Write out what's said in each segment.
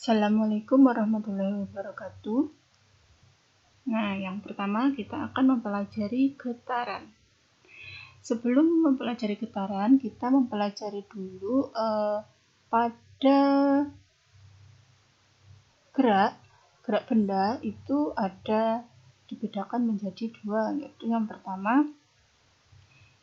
Assalamualaikum warahmatullahi wabarakatuh. Nah, yang pertama kita akan mempelajari getaran. Sebelum mempelajari getaran, kita mempelajari dulu pada gerak benda itu ada dibedakan menjadi dua, yaitu yang pertama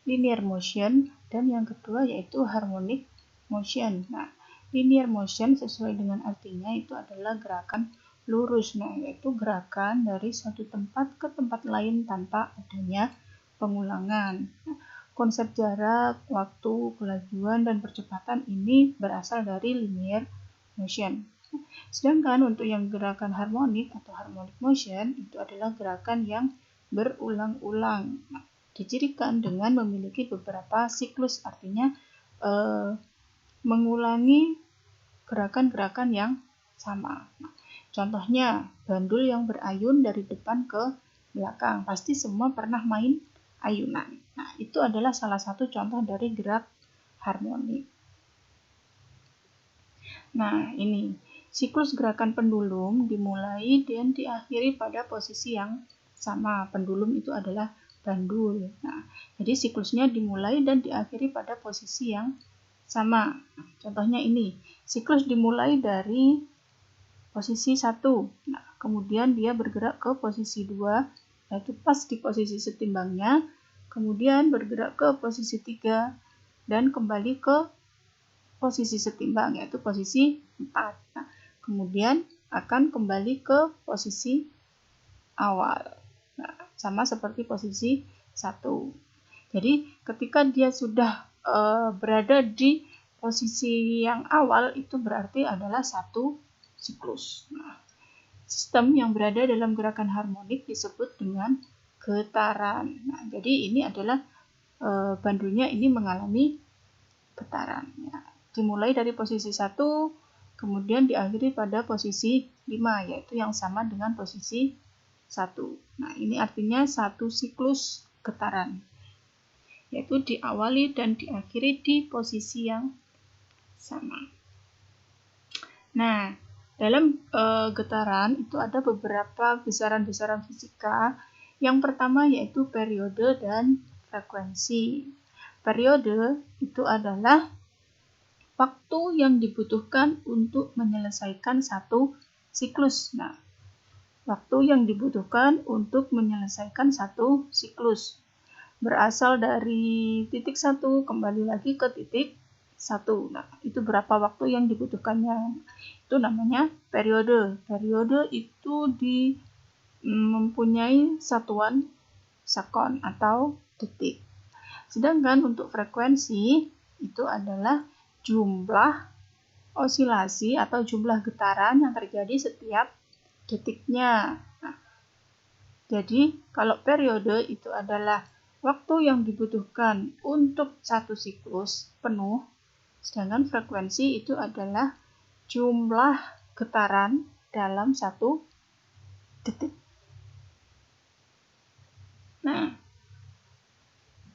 linear motion dan yang kedua yaitu harmonic motion. Nah, linear motion sesuai dengan artinya itu adalah gerakan lurus, yaitu gerakan dari suatu tempat ke tempat lain tanpa adanya pengulangan. Konsep jarak, waktu, kelajuan, dan percepatan ini berasal dari linear motion. Sedangkan untuk yang gerakan harmonik atau harmonic motion itu adalah gerakan yang berulang-ulang. Dicirikan dengan memiliki beberapa siklus, artinya mengulangi gerakan-gerakan yang sama. Contohnya bandul yang berayun dari depan ke belakang. Pasti semua pernah main ayunan. Nah, itu adalah salah satu contoh dari gerak harmonik. Nah, ini siklus gerakan pendulum dimulai dan diakhiri pada posisi yang sama. Pendulum itu adalah bandul. Nah, jadi siklusnya dimulai dan diakhiri pada posisi yang sama. Contohnya ini, siklus dimulai dari posisi 1. Nah, kemudian dia bergerak ke posisi 2, yaitu pas di posisi setimbangnya, kemudian bergerak ke posisi 3 dan kembali ke posisi setimbang, yaitu posisi 4. Nah, kemudian akan kembali ke posisi awal. Nah, sama seperti posisi 1. Jadi, ketika dia sudah berada di posisi yang awal, itu berarti adalah satu siklus. Nah, sistem yang berada dalam gerakan harmonik disebut dengan getaran. Nah, jadi ini adalah bandulnya ini mengalami getaran. Ya. Dimulai dari posisi 1, kemudian diakhiri pada posisi 5, yaitu yang sama dengan posisi 1. Nah, ini artinya satu siklus getaran, yaitu diawali dan diakhiri di posisi yang sama. Nah, dalam getaran itu ada beberapa besaran-besaran fisika. Yang pertama yaitu periode dan frekuensi. Periode itu adalah waktu yang dibutuhkan untuk menyelesaikan satu siklus. Nah, waktu yang dibutuhkan untuk menyelesaikan satu siklus berasal dari titik 1 kembali lagi ke titik 1. Nah, itu berapa waktu yang dibutuhkannya. Itu namanya periode. Periode itu mempunyai satuan sekon atau detik. Sedangkan untuk frekuensi itu adalah jumlah osilasi atau jumlah getaran yang terjadi setiap detiknya. Nah, jadi kalau periode itu adalah waktu yang dibutuhkan untuk satu siklus penuh, sedangkan frekuensi itu adalah jumlah getaran dalam satu detik. Nah,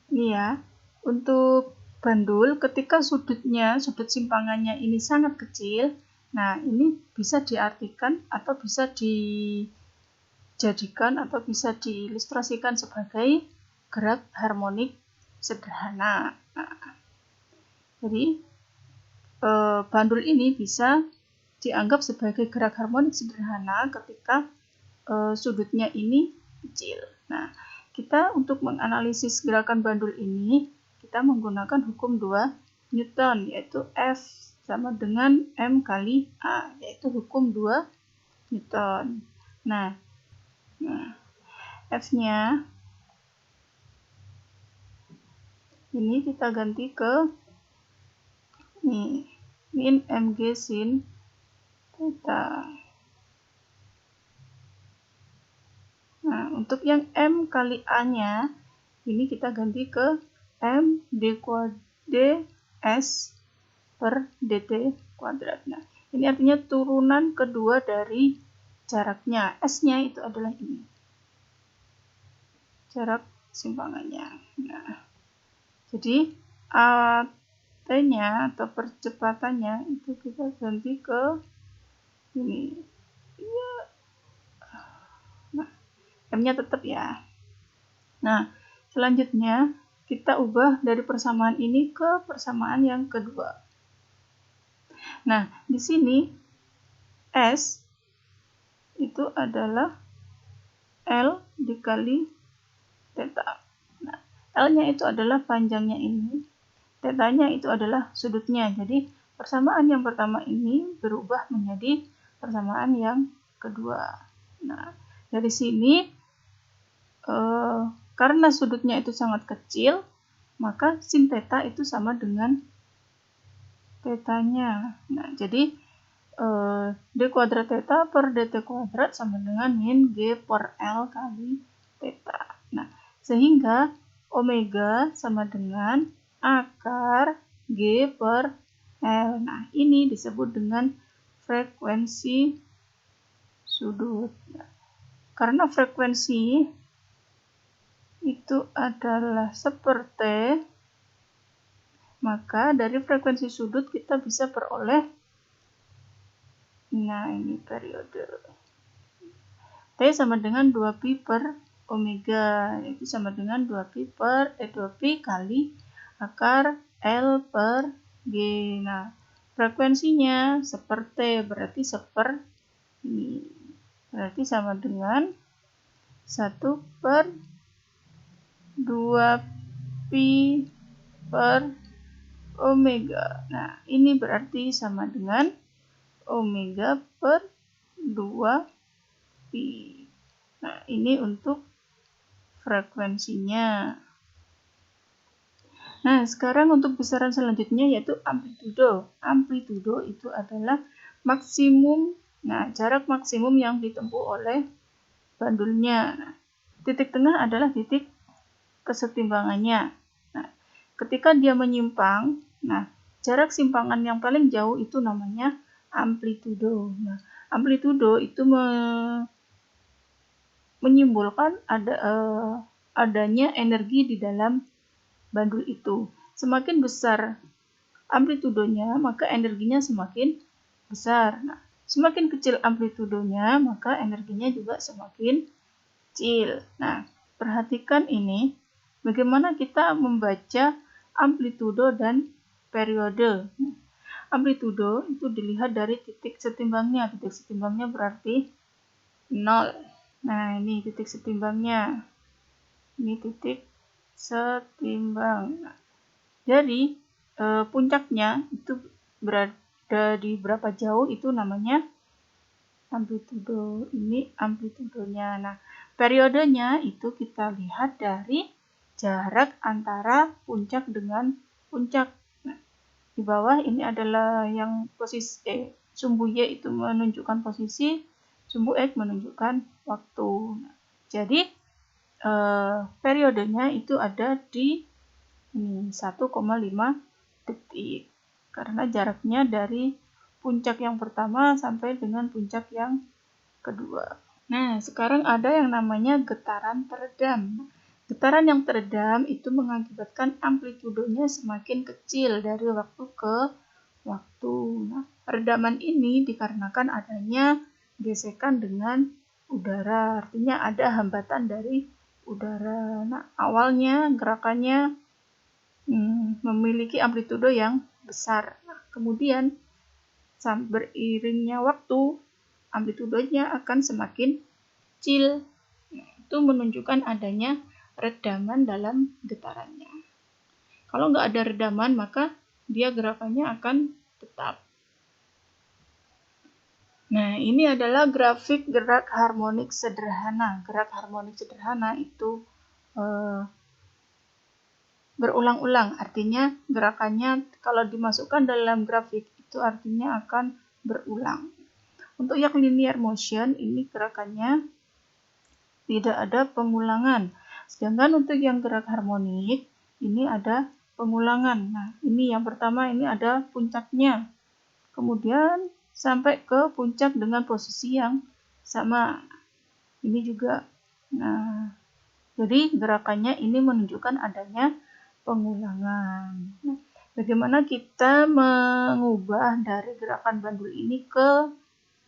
ini ya, untuk bandul ketika sudut simpangannya ini sangat kecil, nah ini bisa diartikan atau bisa dijadikan atau bisa diilustrasikan sebagai gerak harmonik sederhana. Nah, jadi bandul ini bisa dianggap sebagai gerak harmonik sederhana ketika sudutnya ini kecil. Nah, kita untuk menganalisis gerakan bandul ini, kita menggunakan hukum 2 Newton, yaitu F sama dengan M kali A, yaitu hukum 2 Newton. Nah F-nya ini kita ganti ke min mg sin theta. Nah, untuk yang M kali A-nya, ini kita ganti ke M ds per dt kuadrat. Nah, ini artinya turunan kedua dari jaraknya. S-nya itu adalah ini. Jarak simpangannya. Nah, jadi T-nya atau percepatannya itu kita ganti ke Ini. Ya. Nah, M-nya tetap ya. Nah, selanjutnya kita ubah dari persamaan ini ke persamaan yang kedua. Nah, di sini S itu adalah L dikali theta. Nah, L-nya itu adalah panjangnya ini, theta-nya itu adalah sudutnya. Jadi, persamaan yang pertama ini berubah menjadi persamaan yang kedua. Nah, dari sini karena sudutnya itu sangat kecil, maka sin theta itu sama dengan theta-nya. Nah, jadi d kuadrat theta per dt kuadrat sama dengan min g per L kali theta. Nah, sehingga omega sama dengan akar g per L. Nah, ini disebut dengan frekuensi sudut. Nah, karena frekuensi itu adalah seperti, maka dari frekuensi sudut kita bisa peroleh, nah ini periode T sama dengan 2pi per omega, itu sama dengan 2pi kali akar L per G. Nah, frekuensinya seperti, berarti ini, berarti sama dengan 1 per 2pi per omega. Nah, ini berarti sama dengan omega per 2pi. Nah, ini untuk frekuensinya. Nah, sekarang untuk besaran selanjutnya yaitu amplitudo. Amplitudo itu adalah maksimum, nah jarak maksimum yang ditempuh oleh bandulnya. Nah, titik tengah adalah titik kesetimbangannya. Nah, ketika dia menyimpang, nah jarak simpangan yang paling jauh itu namanya amplitudo. Nah, amplitudo itu menyimbolkan adanya energi di dalam bandul itu. Semakin besar amplitudonya, maka energinya semakin besar. Nah, semakin kecil amplitudonya, maka energinya juga semakin kecil. Nah, perhatikan ini, bagaimana kita membaca amplitudo dan periode. Amplitudo itu dilihat dari titik setimbangnya. Titik setimbangnya berarti 0. Nah, ini titik setimbangnya. Ini titik setimbang. Nah, jadi, puncaknya itu berada di berapa jauh itu namanya amplitudo. Ini amplitudonya. Nah, periodenya itu kita lihat dari jarak antara puncak dengan puncak. Nah, di bawah ini adalah yang posisi sumbu Y itu menunjukkan posisi, sumbu X menunjukkan waktu. Nah, jadi periodenya itu ada di 1,5 detik. Karena jaraknya dari puncak yang pertama sampai dengan puncak yang kedua. Nah, sekarang ada yang namanya getaran teredam. Getaran yang teredam itu mengakibatkan amplitudonya semakin kecil dari waktu ke waktu. Nah, redaman ini dikarenakan adanya gesekan dengan udara, artinya ada hambatan dari udara. Nah, awalnya gerakannya memiliki amplitudo yang besar. Nah, kemudian beriringnya waktu, amplitudonya akan semakin kecil. Nah, itu menunjukkan adanya redaman dalam getarannya. Kalau nggak ada redaman, maka dia gerakannya akan tetap. Nah, ini adalah grafik gerak harmonik sederhana. Gerak harmonik sederhana itu berulang-ulang, artinya gerakannya kalau dimasukkan dalam grafik itu artinya akan berulang. Untuk yang linear motion ini gerakannya tidak ada pengulangan. Sedangkan untuk yang gerak harmonik ini ada pengulangan. Nah, ini yang pertama ini ada puncaknya. Kemudian sampai ke puncak dengan posisi yang sama. Ini juga. Nah, jadi gerakannya ini menunjukkan adanya pengulangan. Nah, bagaimana kita mengubah dari gerakan bandul ini ke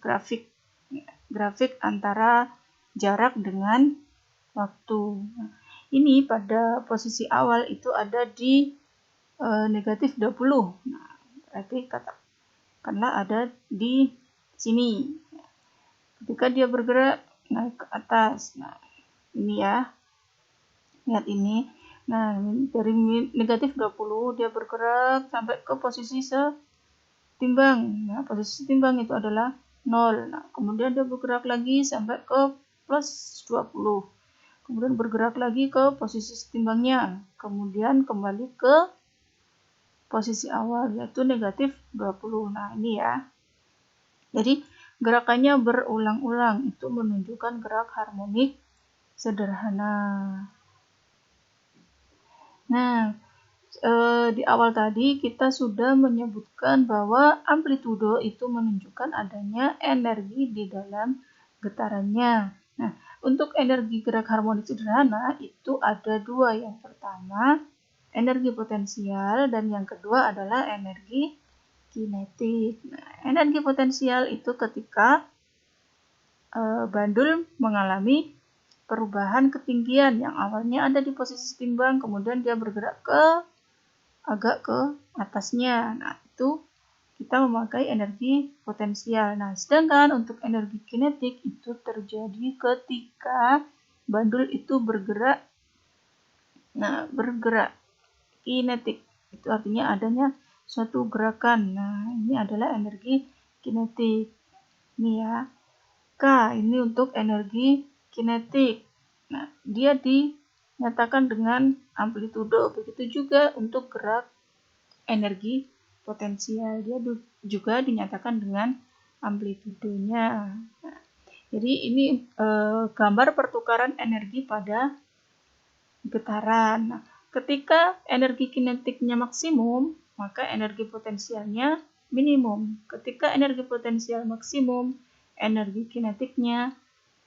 grafik antara jarak dengan waktu. Nah, ini pada posisi awal itu ada di negatif 20. Nah, berarti katakanlah ada di sini. Ketika dia bergerak naik ke atas. Nah, ini ya. Lihat ini. Nah, dari negatif 20 dia bergerak sampai ke posisi setimbang. Nah, posisi setimbang itu adalah 0. Nah, kemudian dia bergerak lagi sampai ke plus 20. Kemudian bergerak lagi ke posisi setimbangnya. Kemudian kembali ke posisi awal, yaitu negatif 20. Nah, ini ya. Jadi, gerakannya berulang-ulang. Itu menunjukkan gerak harmonik sederhana. Nah, di awal tadi kita sudah menyebutkan bahwa amplitudo itu menunjukkan adanya energi di dalam getarannya. Nah, untuk energi gerak harmonik sederhana itu ada dua. Yang pertama, energi potensial, dan yang kedua adalah energi kinetik. Nah, energi potensial itu ketika bandul mengalami perubahan ketinggian yang awalnya ada di posisi setimbang, kemudian dia bergerak agak ke atasnya. Nah, itu kita memakai energi potensial. Nah, sedangkan untuk energi kinetik itu terjadi ketika bandul itu bergerak. Nah, bergerak kinetik itu artinya adanya suatu gerakan. Nah, ini adalah energi kinetik. Ini ya. K, ini untuk energi kinetik. Nah, dia dinyatakan dengan amplitudo. Begitu juga untuk gerak energi potensial. Dia juga dinyatakan dengan amplitudonya. Nah, jadi ini gambar pertukaran energi pada getaran. Nah, ketika energi kinetiknya maksimum, maka energi potensialnya minimum. Ketika energi potensial maksimum, energi kinetiknya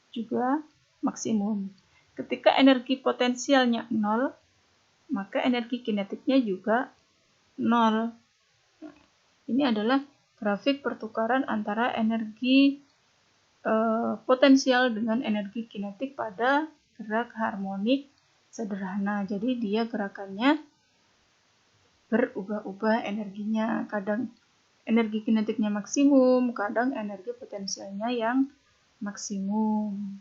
juga maksimum. Ketika energi potensialnya 0, maka energi kinetiknya juga 0. Ini adalah grafik pertukaran antara energi potensial dengan energi kinetik pada gerak harmonik sederhana. Jadi dia gerakannya berubah-ubah energinya. Kadang energi kinetiknya maksimum, kadang energi potensialnya yang maksimum.